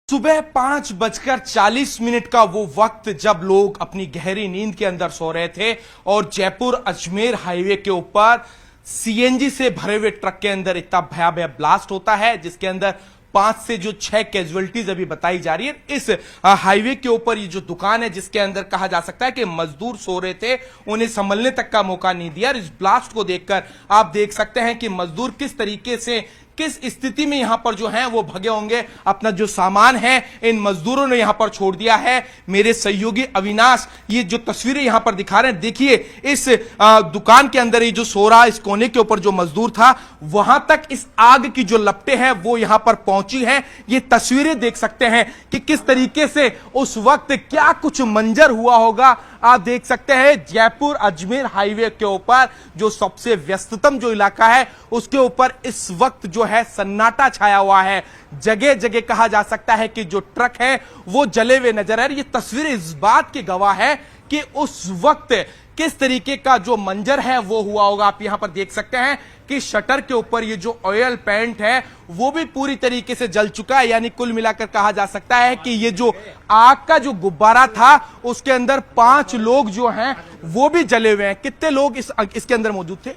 सुबह 5:40 का वो वक्त जब लोग अपनी गहरी नींद के अंदर सो रहे थे और जयपुर अजमेर हाईवे के ऊपर सीएनजी से भरे हुए ट्रक के अंदर इतना भयावह ब्लास्ट होता है जिसके अंदर 5 से जो 6 कैजुअलिटीज अभी बताई जा रही है। इस हाईवे के ऊपर ये जो दुकान है जिसके अंदर कहा जा सकता है कि मजदूर सो रहे थे, उन्हें संभलने तक का मौका नहीं दिया। इस ब्लास्ट को देखकर आप देख सकते हैं कि मजदूर किस तरीके से, किस स्थिति में यहां पर जो है वो भगे होंगे। अपना जो सामान है इन मजदूरों ने यहां पर छोड़ दिया है। मेरे सहयोगी अविनाश ये जो तस्वीरें यहां पर दिखा रहे हैं, देखिए इस दुकान के अंदर ये जो सो रहा, इस कोने के ऊपर जो मजदूर था, वहां तक इस आग की जो लपटें हैं वो यहां पर पहुंची हैं। ये तस्वीरें देख सकते हैं कि किस तरीके से उस वक्त क्या कुछ मंजर हुआ होगा। आप देख सकते हैं जयपुर अजमेर हाईवे के ऊपर जो सबसे व्यस्ततम जो इलाका है उसके ऊपर इस वक्त जो है सन्नाटा छाया हुआ है। जगह जगह कहा जा सकता है कि जो ट्रक है वो जले हुए नजर आ रहे हैं। ये तस्वीर इस बात की गवाह है कि उस वक्त किस तरीके का जो मंजर है वो हुआ होगा। आप यहां पर देख सकते हैं कि शटर के ऊपर ये जो ऑयल पेंट है वो भी पूरी तरीके से जल चुका है। यानी कुल मिलाकर कहा जा सकता है कि ये जो आग का जो गुब्बारा था उसके अंदर 5 लोग जो हैं वो भी जले हुए हैं। कितने लोग इसके अंदर मौजूद थे?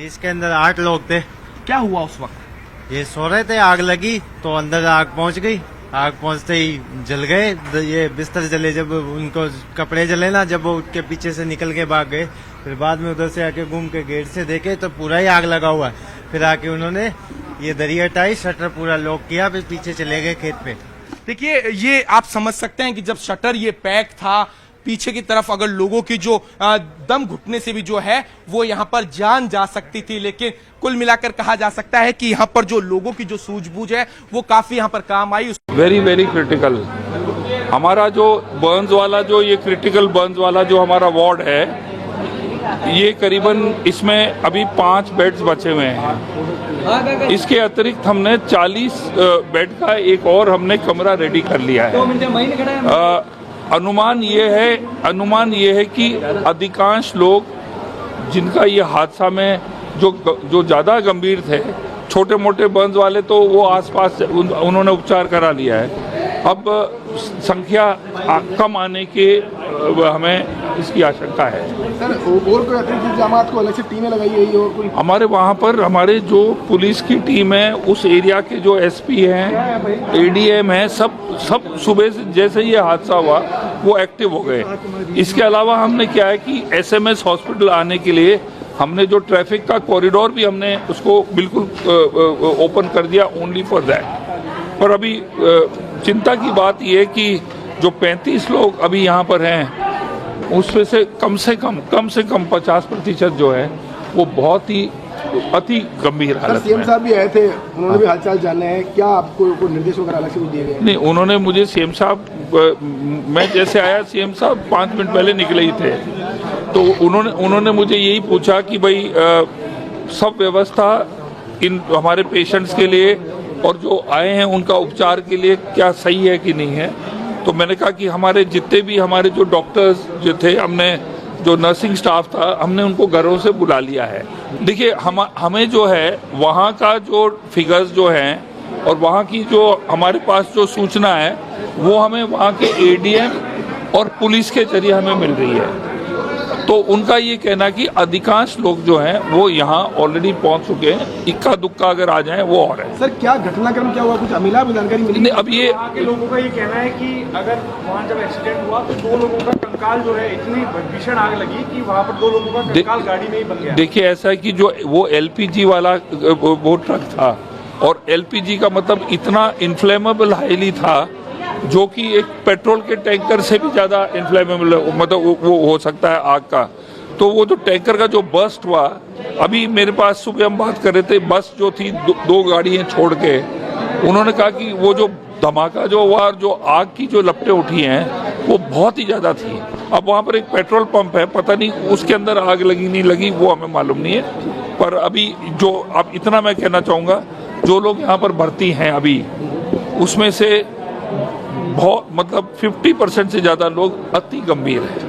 इसके अंदर 8 लोग थे। क्या हुआ उस वक्त? ये सो रहे थे, आग लगी तो अंदर आग पहुंच गई। आग पहुंचते ही जल गए। ये बिस्तर जले, जब उनको कपड़े जले ना, जब वो उसके पीछे से निकल के भाग गए। फिर बाद में उधर से आके घूम के गेट से देखे तो पूरा ही आग लगा हुआ है। फिर आके उन्होंने ये दरी हटाई, शटर पूरा लॉक किया, फिर पीछे चले गए खेत पे। देखिए ये आप समझ सकते हैं कि जब शटर ये पैक था पीछे की तरफ, अगर लोगों की जो दम घुटने से भी जो है वो यहां पर जान जा सकती थी। लेकिन कुल मिलाकर कहा जा सकता है कि यहां पर जो लोगों की जो सूझबूझ है वो काफी यहां पर काम आई। Very very critical. हमारा जो बर्न्स वाला, जो ये क्रिटिकल बर्न्स वाला जो हमारा वार्ड है, ये करीबन इसमें अभी 5 बेड्स बचे हुए हैं। इसके अतिरिक्त हमने 40 बेड का एक और हमने कमरा रेडी कर लिया है। अनुमान ये है कि अधिकांश लोग जिनका ये हादसा में जो ज्यादा गंभीर थे, छोटे मोटे बर्न्स वाले तो वो आसपास उन्होंने उपचार करा लिया है। अब संख्या कम आने के हमें इसकी आशंका है। सर और कोई अतिरिक्त जमात को अलग से टीमें लगाई गई और कोई? हमारे वहाँ पर हमारे जो पुलिस की टीम है, उस एरिया के जो एसपी हैं, एडीएम हैं, सब सुबह से जैसे ये हादसा हुआ वो एक्टिव हो गए। इसके अलावा हमने क्या है कि एसएमएस हॉस्पिटल आने के लिए हमने जो ट्रैफिक का कॉरिडोर भी हमने उसको बिल्कुल ओपन कर दिया, ओनली फॉर दैट। पर अभी चिंता की बात यह है कि जो 35 लोग अभी यहाँ पर हैं उसमें से कम से कम 50% जो है वो बहुत ही अति गंभीर हालत में। सीएम साहब भी आए थे, उन्होंने भी हालचाल जाने हैं। क्या आपको कोई निर्देश वगैरह अलग से दिए गए? नहीं, उन्होंने मुझे सीएम साहब, मैं जैसे आया सीएम साहब 5 मिनट पहले निकले ही थे, तो उन्होंने मुझे यही पूछा कि भाई सब व्यवस्था इन हमारे पेशेंट्स के लिए और जो आए हैं उनका उपचार के लिए क्या सही है कि नहीं है। तो मैंने कहा कि हमारे जितने भी हमारे जो डॉक्टर्स जो थे, हमने जो नर्सिंग स्टाफ था, हमने उनको घरों से बुला लिया है। देखिए हमें जो है वहाँ का जो फिगर्स जो हैं और वहाँ की जो हमारे पास जो सूचना है वो हमें वहाँ के एडीएम और पुलिस के जरिए हमें मिल रही है। तो उनका ये कहना कि अधिकांश लोग जो हैं वो यहाँ ऑलरेडी पहुँच चुके हैं। इक्का दुक्का अगर आ जाए वो और है। सर क्या घटनाक्रम क्या हुआ, कुछ अमिला जानकारी मिली? नहीं, अब ये के लोगों का ये कहना है कि अगर वहाँ जब एक्सीडेंट हुआ तो 2 लोगों का कंकाल जो है, इतनी भीषण आग लगी कि वहाँ पर 2 लोगों का कंकाल गाड़ी में ही बन गया। देखिए ऐसा है कि जो वो एलपीजी वाला वो ट्रक था, और एलपीजी का मतलब इतना इन्फ्लेमेबल हाईली था जो कि एक पेट्रोल के टैंकर से भी ज्यादा इन्फ्लेमेबल, मतलब वो हो सकता है आग का। तो वो जो टैंकर का जो बस्ट हुआ, अभी मेरे पास सुबह हम बात कर रहे थे, बस जो थी 2 गाड़ियां छोड़ के, उन्होंने कहा कि वो जो धमाका जो हुआ, जो आग की जो लपटें उठी हैं वो बहुत ही ज्यादा थी। अब वहाँ पर एक पेट्रोल पंप है, पता नहीं उसके अंदर आग लगी नहीं लगी वो हमें मालूम नहीं है। पर अभी जो अब इतना मैं कहना चाहूँगा, जो लोग यहाँ पर भर्ती हैं अभी, उसमें से बहुत मतलब 50% से ज्यादा लोग अति गंभीर हैं।